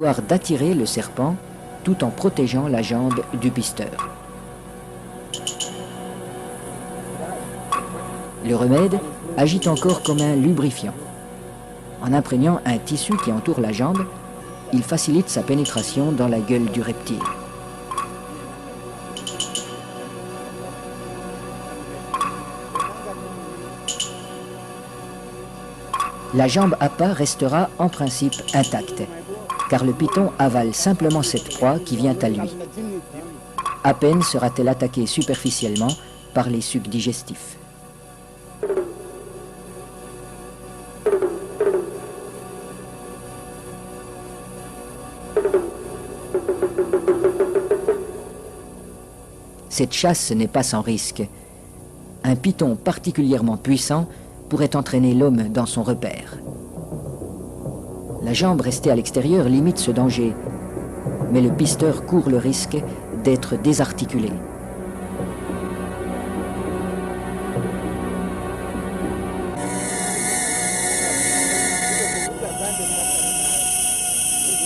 d'attirer le serpent tout en protégeant la jambe du pisteur. Le remède agit encore comme un lubrifiant. En imprégnant un tissu qui entoure la jambe, il facilite sa pénétration dans la gueule du reptile. La jambe à pas restera en principe intacte, car le python avale simplement cette proie qui vient à lui. À peine sera-t-elle attaquée superficiellement par les sucs digestifs. Cette chasse n'est pas sans risque. Un python particulièrement puissant pourrait entraîner l'homme dans son repère. La jambe restée à l'extérieur limite ce danger, mais le pisteur court le risque d'être désarticulé.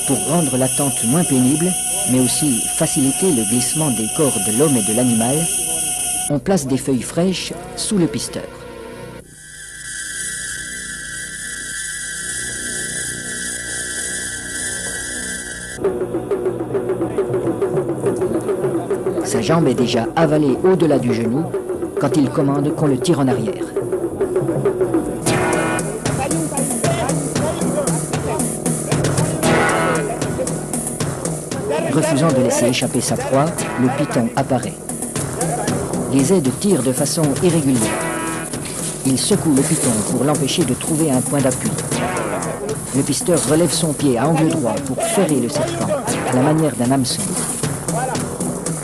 Pour rendre l'attente moins pénible, mais aussi faciliter le glissement des corps de l'homme et de l'animal, on place des feuilles fraîches sous le pisteur. Sa jambe est déjà avalée au-delà du genou quand il commande qu'on le tire en arrière. Refusant de laisser échapper sa proie, le python apparaît. Les aides tirent de façon irrégulière. Il secoue le python pour l'empêcher de trouver un point d'appui. Le pisteur relève son pied à angle droit pour ferrer le serpent, à la manière d'un hameçon.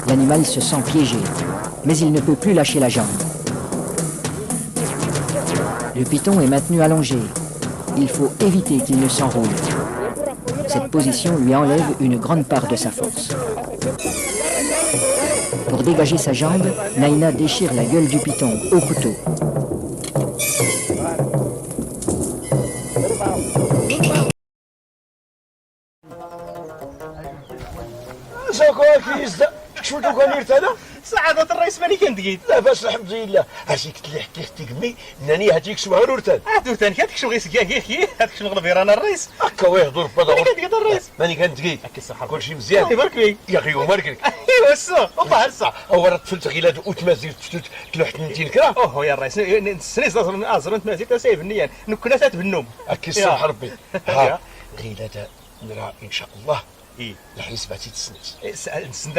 L'animal se sent piégé, mais il ne peut plus lâcher la jambe. Le python est maintenu allongé. Il faut éviter qu'il ne s'enroule. Cette position lui enlève une grande part de sa force. Pour dégager sa jambe, Naïna déchire la gueule du python au couteau. شو تقول انا؟ سعادة الرئيس ماني كندقيت. لاباس الحمد لله. هاتيك اللي حكيتي قبي انني هاتيك شو هارورتان. هاتوتان هاتيك شو غير سكاكي هاتيك شنو نغلب انا الرئيس. هكا ويهضر بهذا. ماني كندقيت الرئيس. ماني كندقيت. كلشي مزيان. الله يبارك فيك. يا اخي ومارك لك. ايوا السا والله السا. هو راه طفلت غير هاد وتمازيل تلوحت نتي نكره. اوه يا الرئيس نسني ازرنت مازيل تسايف النيان نكنا تات بالنوم. هكا الصبح ربي. ها غير هذا نرى ان شاء الله. ايه الحيس بعتي تسنت. نسند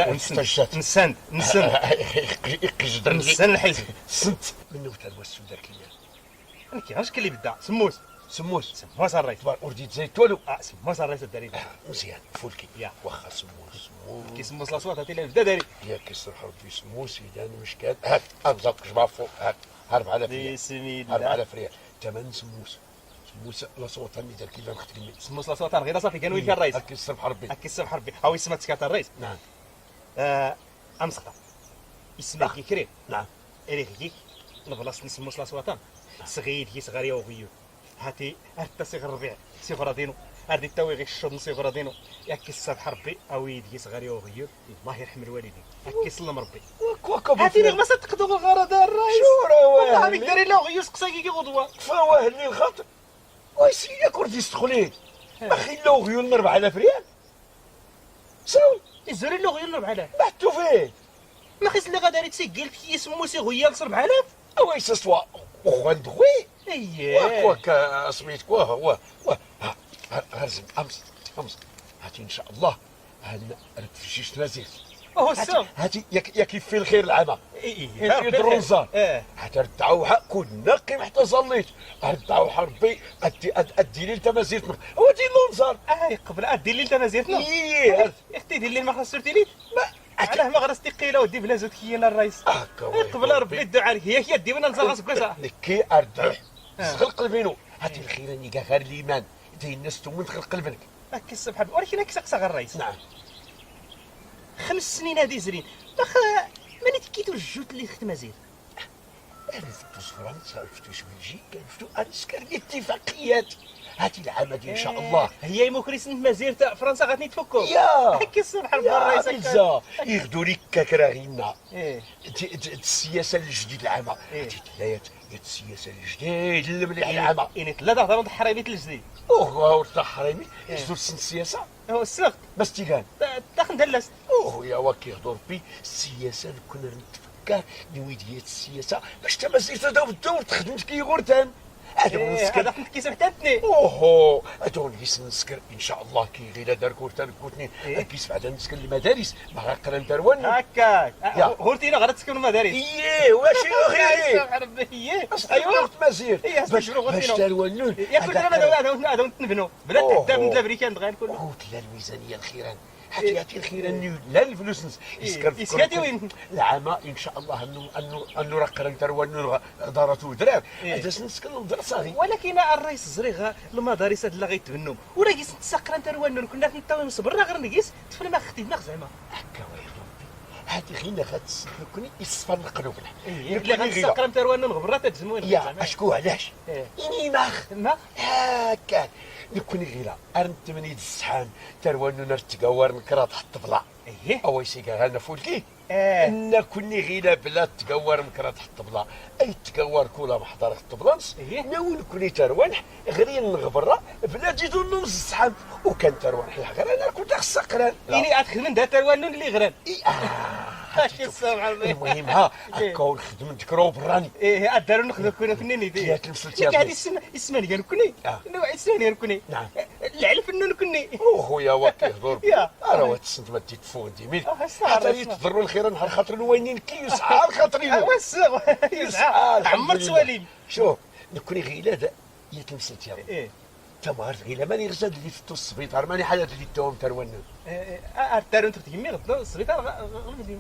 نسن الحيس. سنت منو تا الواس السوداكيه. انا كيفاش كلي بدا سموس سموس الرئيس. ورديت زيت والو. سموس الرئيس الداري. مزيان فولكي. يا واخا سموس كي سموس الاصوات هاتي لي بدا داري. يا كيصرح ربي سموس اذا مشكات. هات ارزقك جمع فوق. هات 4000 ريال. بسم الله 4000 ريال ثمن سموس. سموس الاصوات اللي دار كيما مختلمين. سموس الاصوات غير صافي كانوا فيها الرئيس. هاكي الصبح ربي. هاكي الصبح ربي هاوي سمات سكات الرئيس. نعم. امسقطه اسمها كيكري. نعم. اريغيك نبلاص نسموس الاصوات صغير هي صغاريه وغيو هاتي هاتا صغر الربيع صغر دينو هادي التاوي غير الشوط صغر دينو ياكي الصبح ربي اويد هي صغاريه وغيو الله يرحم الوالدين هاكي سلم ربي هاتي لي ما صدقتو الغرض الرئيس شو راه والله عليك داري لا غيو سقساكي غدوه فواه لي الخاطر ويسي يا كردي استخليت ما خلاو غيون 4000 ريال ساوي الزوري لو غيو 4000 بعتو فيه ما خيس اللي غادي تسجل في اسمو سي غيال 4000 ويسا سوا وغندوي اييه واكا سميت كوا هو هرزم امس هاتي ان شاء الله رفشيش نزيل هو السا هاتي ياك في الخير العامة ايه يدرو نزار اه حتى ردعوا حق كون نقي حتى صليت ردعوا حربي ادي لي التمازيت هو دي نزار قبل دير لي انت مزيتنا ايه اختي دير لي ما خسرتي لي علاه ما غرستي قيله ودي بلا زوت كينا الرئيس هكا قبل ربي الدعاء عليك هي دي بنا نزل راسك كذا نكي اردح خلق قلبينو هاتي الخير اني غير الايمان دي الناس تو من خلق قلبك هكا السبحان ولكن هكا سقسا غير الرئيس نعم 5 سنين هادي زرين واخا ماني تكيتو الجوت اللي خت مزيد انا فتوش فرنسا فتوش بلجيكا فتو ارسكر اتفاقيات هاتي العام هادي ان شاء الله. هي يموكريسن مزير تاع فرنسا غادي تفكوا يا هكا الصبح الرئيس بيتزا يغدو لك كراغينا ايه السياسه الجديد العام. هاتي ثلاث السياسه الجديد المليح العام. يعني ثلاثه هضروا حريميه الجديد اوه التحريمي شفتوا السياسه هو السلق بس تيغان تاخد دلس اوه يا واكي يهضر بي السياسه كنا نتفكر نويديات السياسه باش تا مازال تداو بالدور تخدمت كي غورتان هذا كنت كيسمح تاتني اوهو ادون كيس نسكر ان شاء الله كي غير دار كورتان كوتني كيس بعدا نسكر المدارس ما غنقرا ندروان هكاك يا. هورتينا غادا تسكنوا المدارس ايه واش اخي سبحان ربي هي ايوا مزير إيه، باش أسمع باش شنو تروانون يا كنت انا هذا نتنبنوا بلا أوه. تحدى من الامريكان غير كله قلت لا الميزانيه الخيران حتى الخيران لا الفلوس إسكاتي وين؟ العام ان شاء الله انه راه نتروانون غدارته دراب هذا نسكن در صاغي ولكن الرئيس الزريغ المدارس هاد اللي غيتبنوا ولا كيس نتسقر نتروانون كنا نتاو نصبر غير نقيس تفل ما ختي دماغ زعما هكا ويا هادي غينا غتسلكني يصفى القلوب اللي غنسقر نتروانون غبره تجمعوا يا اشكو علاش اني ماخ ما هكا نكوني غيلا ارنت من يد السحان تروانو نرتقور نكرا تحت بلا ايه او يسيقا غانا فولكي ان كوني غيلا بلا تقور مكرا تحت بلا اي تقور كولا محضر الطبلانس إيه. ناول كوني تروانح غير نغبرا بلا تجدو نص السحان وكان تروانح غير انا كنت خسقران اني ادخل من دا تروانون اللي غران اش السامع المهم ها هكا ونخدم نذكرو براني ايه ادارو نخدم كنا كنا يا تمثلت يا قاعد بني. اسمع لي نكوني نوع اسمعني نكوني نعم. العلف انه نكوني اوه يا واكي يهضر يا. راه تسنت ما تفون ديميل صار، حتى صار. يتضروا الخير نهار خاطر وينين كي يسعى خاطري بس يسعى عمرت سواليم شوف نكوني غيلا يا تمثلت يا بني. ايه تمار غيلا ماني غزاد اللي في السبيطار ماني حاجه اللي توم ترونن الدارون ترتيمي غدا السبيطار غادي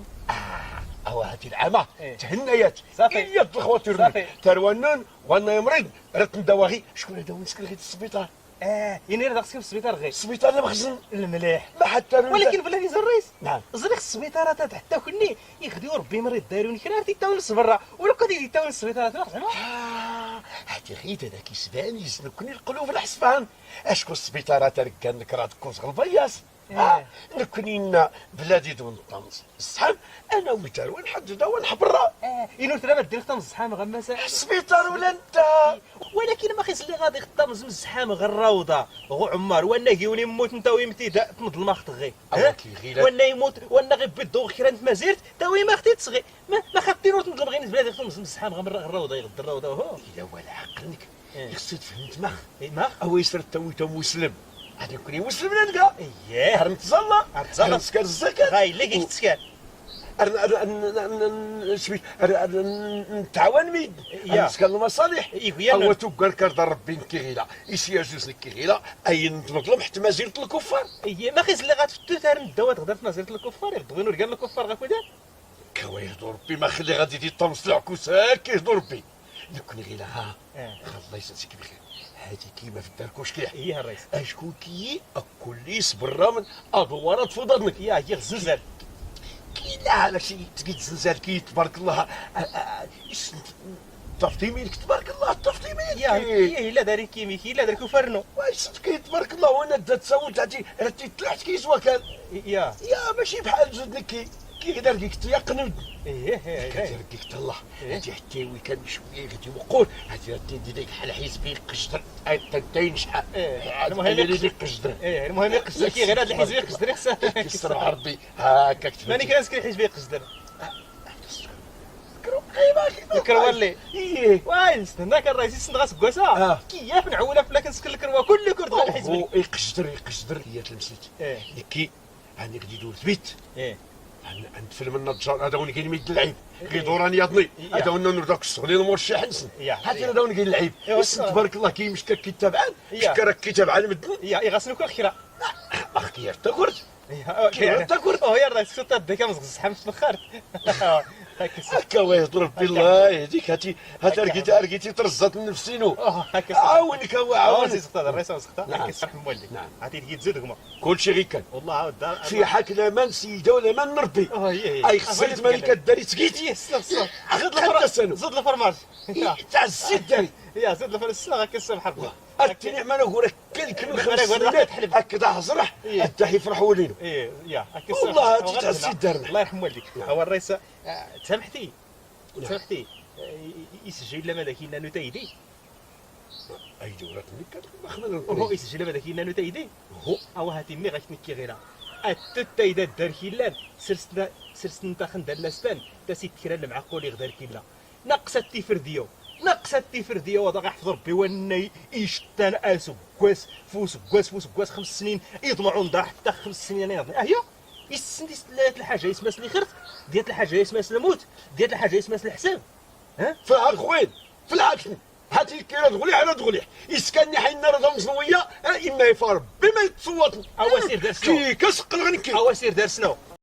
او هاتي العامة إيه. تهنيات صافي. هي الخواتر صافي. ترونن وانا مريض رات ندواغي شكون هذا وين سكن غير السبيطار يعني راه خصك في السبيطار غير السبيطار اللي مخزن المليح ما حتى ولكن بلا فيز الرئيس نعم. زريق السبيطارات حتى كني يخديو ربي مريض دايرون كنا تيتاونس برا ولا كنت يتاون السبيطارات زعما هاتي خيت هذا كيسباني نكوني القلوب الحسبان اشكو السبيطارات ركان نكرات كوز غلبياس نكوني بلادي دون طنز الصحاب انا ومتار ونحدد ونحبرا ينو ترى ما دير خطام الزحام غمسا السبيطار ولا انت ولكن ما خيس اللي غادي خطام الزحام غير الروضه غو عمار وانا كيولي يموت انت ويمتي تنض ما خطغي وانا يموت وانا غير بدو كيران ما زيرت تا وي ما خطيت صغي ما خطيرو تنض غير بلادي خطام الزحام غير الروضه يغد الروضه هو الا ولا عقلك خصك تفهمت ما ما او يسر تويتو مسلم هذا كوني مسلم نلقى اييه هرمت زلا زلا. سكر الزكاة غاي اللي كيش تسكن نتعاون ميد يا. نسكن المصالح إيه، هو توكل كردر ربي كيغيلا يسياجوز لك كيغيلا اي نظلم حتى ما زلت الكفار اييه ما خيس اللي غاتفتو تار الدواء تقدر في مزيره الكفار يغدوينو رجال الكفار غاكودا كوا يهضر ربي ما خلي غادي يطمس العكوس هاك يهضر ربي نكون غيلا ها الله يسلسك بخير هادي كيما في الدار كوشكيح اييه الرئيس اشكون كي الكل يصبر من ادوارات فضلنك يا هي الزلزال كي لا على شيء تقيت زلزال كي تبارك الله تفطيمينك تبارك الله تفطيمينك يا هي لا داري كيميكي لا داري كفرنو واش كي تبارك الله وانا تسوت عرفتي طلعت كي زوا كان يا ماشي بحال زودنك كي غير رقيك تيقن ايه كي رقيك الله هادي حتى وي كان شويه غادي وقول هادي ردي ديك بحال حزبي قشدر تنتين شحال المهم يديك قشدر المهم يقصدر كي غير هاد الحزب يقصدر كسر ربي هكاك ماني كنسكر الحزب يقصدر الكروه اللي ايه واي نستناك الرئيس يسند كواسا كيف نعولها فلا كنسكر الكروه كل كرد غير الحزب هو يقشدر هي تلمسيت كي هاني غادي يدور ثبيت عند فيلم النجار هذا وين كاين ميد اللعيب غيدوراني يضني هذا وين نردك الصغلي المرشح حسن هذا هذا وين كاين اللعيب تبارك الله كي مشكا كي تابعان شكا كي تابعان مدن يغسلوا كل خيره اخ كي ارتكرت كي ارتكرت يا الرئيس كنت ديك مزغز حمد في الخارج هكا ويهضر بالله يهديك هاتي رقيتي ترزات نفسينو عاونك هو عاونك زغطا الرئيس زغطا هكا صح مولي عطيت كي تزيد هما كلشي غير كان والله عاود في حق لا من سيده ولا من نربي اي خسرت مالي كداري تقيت زد الفرماج تاع الزيت داري زد الفرماج هكا السمح ربي التنيع ما نقول لك كلك من ما 5 نقول لك سنين تحلف. هكذا حزرح حتى يفرحوا لينا. يا والله تتعسي دارنا. الله يرحم والديك. هو الرئيس سامحتي يسجل لما ذاك انه تايدي اي دورات نكات ما خلينا وهو نقول يسجل لما ذاك انه تايدي هو او هاتي مي غتنكي غيرها التايدا دار كيلان سرسنا تا خندر لاستان تا سيت كرا المعقول يغدر كيلا نقص التفرديو وضع يحفظ ربي واني يشتان اسو كواس فوس 5 سنين يطمعون ضاع حتى 5 سنين هي يسندي ديال الحاجه اسمها لي خرت ديال الحاجه اسمها الموت ديال الحاجه اسمها الحساب في العقل وين في العقل هاتي الكيرا دغلي على دغلي يسكنني حين راه مزنويه اما يفار بما يتصوت اواسير دار شنو كي كسق الغنكي اواسير دار شنو